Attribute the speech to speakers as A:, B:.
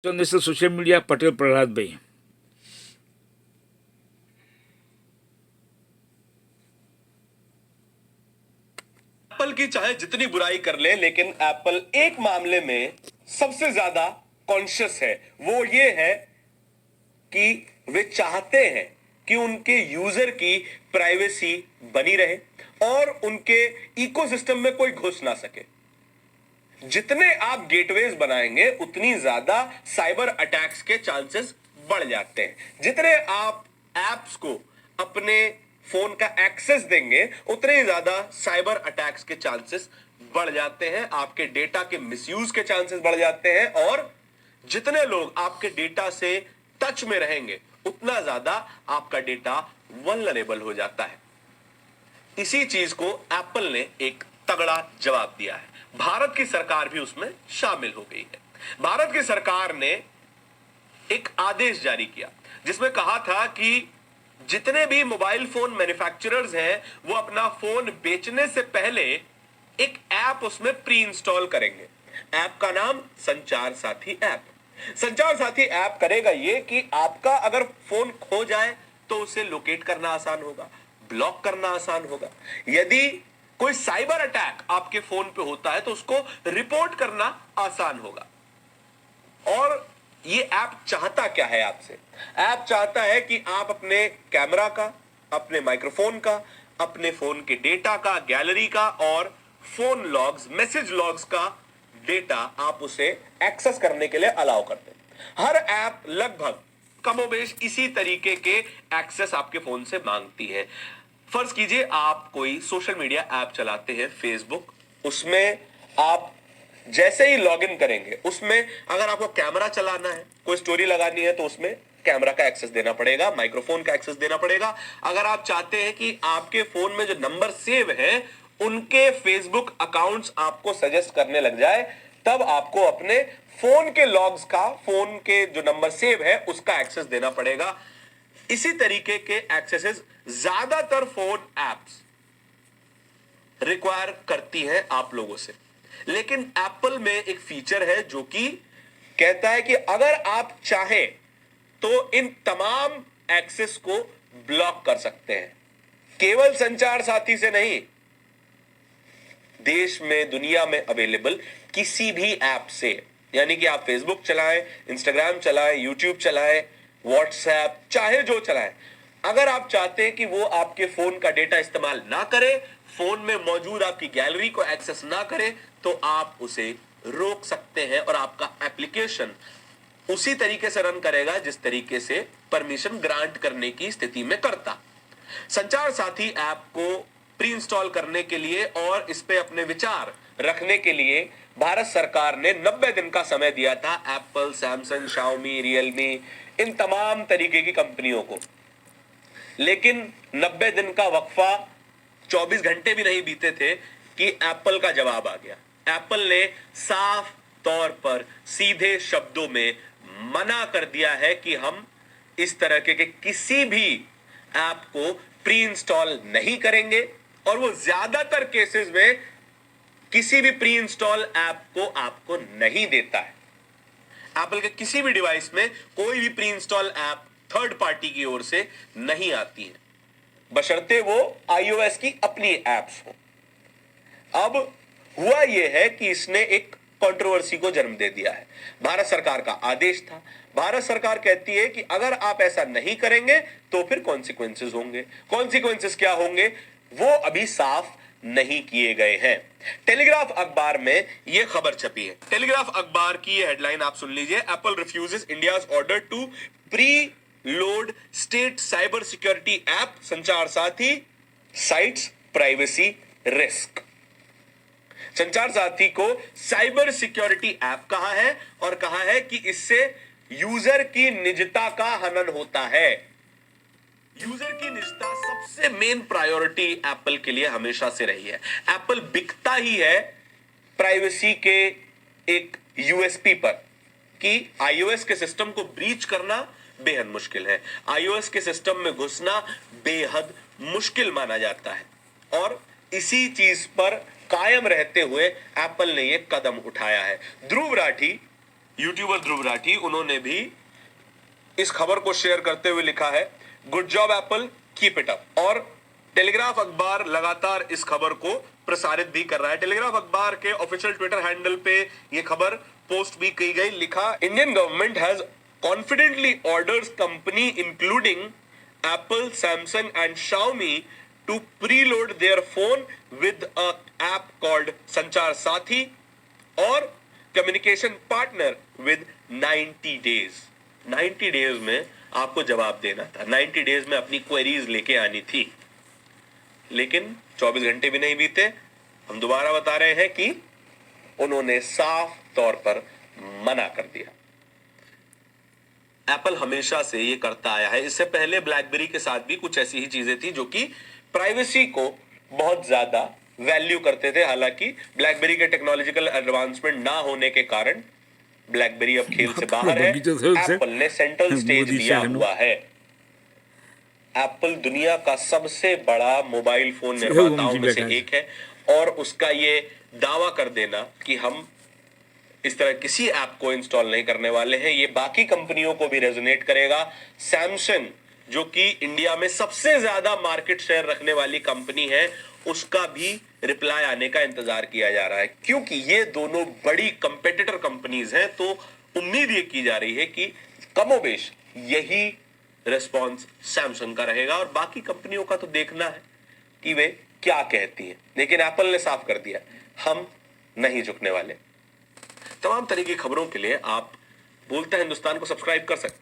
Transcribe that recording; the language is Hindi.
A: National social media Patel Prahlad भाई।
B: एप्पल की चाहे जितनी बुराई कर ले, लेकिन एप्पल एक मामले में सबसे ज्यादा कॉन्शियस है। वो ये है कि वे चाहते हैं कि उनके यूजर की प्राइवेसी बनी रहे और उनके इकोसिस्टम में कोई घुस ना सके। जितने आप गेटवेज बनाएंगे उतनी ज्यादा साइबर अटैक्स के चांसेस बढ़ जाते हैं। जितने आप एप्स को अपने फोन का एक्सेस देंगे उतने ही ज्यादा साइबर अटैक्स के चांसेस बढ़ जाते हैं, आपके डेटा के मिसयूज के चांसेस बढ़ जाते हैं और जितने लोग आपके डेटा से टच में रहेंगे उतना ज्यादा आपका डेटा वल्नरेबल हो जाता है। इसी चीज को एप्पल ने एक तगड़ा जवाब दिया है। भारत की सरकार भी उसमें शामिल हो गई है। भारत की सरकार ने एक आदेश जारी किया जिसमें कहा था कि जितने भी मोबाइल फोन मैन्युफैक्चरर्स हैं वो अपना फोन बेचने से पहले एक ऐप उसमें प्री इंस्टॉल करेंगे। ऐप का नाम संचार साथी ऐप। संचार साथी ऐप करेगा ये कि आपका अगर फोन खो जाए तो उसे लोकेट करना आसान होगा, ब्लॉक करना आसान होगा। यदि कोई साइबर अटैक आपके फोन पे होता है तो उसको रिपोर्ट करना आसान होगा। और ये ऐप चाहता क्या है आपसे? ऐप चाहता है कि आप अपने कैमरा का, अपने माइक्रोफोन का, अपने फोन के डेटा का, गैलरी का और फोन लॉग्स, मैसेज लॉग्स का डेटा आप उसे एक्सेस करने के लिए अलाउ करते हैं। हर ऐप लगभग कमोबेश इसी तरीके के एक्सेस आपके फोन से मांगती है। फर्ज कीजिए आप कोई सोशल मीडिया ऐप चलाते हैं, फेसबुक, उसमें आप जैसे ही लॉगिन करेंगे उसमें अगर आपको कैमरा चलाना है, कोई स्टोरी लगानी है तो उसमें कैमरा का एक्सेस देना पड़ेगा, माइक्रोफोन का एक्सेस देना पड़ेगा। अगर आप चाहते हैं कि आपके फोन में जो नंबर सेव है उनके फेसबुक अकाउंट्स आपको सजेस्ट करने लग जाए तब आपको अपने फोन के लॉग्स का, फोन के जो नंबर सेव है उसका एक्सेस देना पड़ेगा। इसी तरीके के एक्सेसेस ज्यादातर फोन एप्स रिक्वायर करती हैं आप लोगों से। लेकिन एप्पल में एक फीचर है जो कि कहता है कि अगर आप चाहें तो इन तमाम एक्सेस को ब्लॉक कर सकते हैं। केवल संचार साथी से नहीं, देश में, दुनिया में अवेलेबल किसी भी ऐप से, यानी कि आप फेसबुक चलाएं, इंस्टाग्राम चलाएं, यूट्यूब चलाएं, व्हाट्सएप, चाहे जो चलाएं, अगर आप चाहते हैं कि वो आपके फोन का डेटा इस्तेमाल ना करे, फोन में मौजूद आपकी गैलरी को एक्सेस ना करे, तो आप उसे रोक सकते हैं और आपका एप्लीकेशन उसी तरीके से रन करेगा जिस तरीके से परमिशन ग्रांट करने की स्थिति में करता। संचार साथी ऐप को प्री इंस्टॉल करने के लिए और इस पे अपने विचार रखने के लिए भारत सरकार ने 90 दिन का समय दिया था एप्पल, सैमसंग, शाओमी, रियलमी, इन तमाम तरीके की कंपनियों को। लेकिन 90 दिन का वक्फा 24 घंटे भी नहीं बीते थे कि एप्पल का जवाब आ गया। एप्पल ने साफ तौर पर सीधे शब्दों में मना कर दिया है कि हम इस तरह के किसी भी ऐप को प्री इंस्टॉल नहीं करेंगे और वो ज्यादातर केसेस में किसी भी प्री इंस्टॉल ऐप को आपको नहीं देता है। एप्पल के किसी भी डिवाइस में कोई भी pre install app third party की ओर से नहीं आती है, बशर्ते वो iOS की अपनी एप्स हो। अब हुआ यह है कि इसने एक कंट्रोवर्सी को जन्म दे दिया है। भारत सरकार का आदेश था। भारत सरकार कहती है कि अगर आप ऐसा नहीं करेंगे तो फिर कॉन्सिक्वेंसेस होंगे। कॉन्सिक्वेंसेस क्या होंगे वो अभी साफ नहीं किए गए हैं। टेलीग्राफ अखबार में यह खबर छपी है। टेलीग्राफ अखबार की यह हेडलाइन आप सुन लीजिए, Apple refuses India's order to preload state cyber security app Sanchar Saathi sites privacy risk. संचार साथी को साइबर सिक्योरिटी ऐप कहा है और कहा है कि इससे यूजर की निजता का हनन होता है। यूजर की निजता सबसे मेन प्रायोरिटी एप्पल के लिए हमेशा से रही है। एप्पल बिकता ही है प्राइवेसी के एक यूएसपी पर कि आईओएस के सिस्टम को ब्रीच करना बेहद मुश्किल है, आईओएस के सिस्टम में घुसना बेहद मुश्किल माना जाता है। और इसी चीज पर कायम रहते हुए एप्पल ने यह कदम उठाया है। ध्रुव राठी यूट्यूबर ध्रुव राठी, उन्होंने भी इस खबर को शेयर करते हुए लिखा है, good job Apple, keep it up. और टेलीग्राफ अखबार लगातार इस खबर को प्रसारित भी कर रहा है। टेलीग्राफ अखबार के ऑफिशियल ट्विटर हैंडल पे यह खबर पोस्ट भी की गई। लिखा, Indian government has confidentially orders company including Apple, Samsung and Xiaomi to preload their phone with a app called Sanchar Saathi और communication partner with 90 days. 90 days में आपको जवाब देना था, 90 डेज में अपनी क्वेरीज लेके आनी थी, लेकिन 24 घंटे भी नहीं बीते। हम दोबारा बता रहे हैं कि उन्होंने साफ तौर पर मना कर दिया। एप्पल हमेशा से ये करता आया है। इससे पहले ब्लैकबेरी के साथ भी कुछ ऐसी ही चीजें थी जो कि प्राइवेसी को बहुत ज्यादा वैल्यू करते थे। हालांकि ब्लैकबेरी के टेक्नोलॉजिकल एडवांसमेंट ना होने के कारण ब्लैकबेरी अब खेल से बाहर है। एप्पल ने सेंट्रल स्टेज लिया हुआ है। एप्पल दुनिया का सबसे बड़ा मोबाइल फोन निर्माताओं में से एक है और उसका ये दावा कर देना कि हम इस तरह किसी ऐप को इंस्टॉल नहीं करने वाले हैं, ये बाकी कंपनियों को भी रेजोनेट करेगा। सैमसंग, जो कि इंडिया में सबसे ज्यादा मार्केट शेयर रखने वाली कंपनी है, उसका भी रिप्लाई आने का इंतजार किया जा रहा है। क्योंकि ये दोनों बड़ी कंपेटिटर कंपनीज हैं, तो उम्मीद ये की जा रही है कि कमोबेश यही रिस्पॉन्स सैमसंग का रहेगा और बाकी कंपनियों का तो देखना है कि वे क्या कहती हैं। लेकिन एप्पल ने साफ कर दिया, हम नहीं झुकने वाले। तमाम तरह की खबरों के लिए आप बोलते हिंदुस्तान को सब्सक्राइब कर सकते हैं।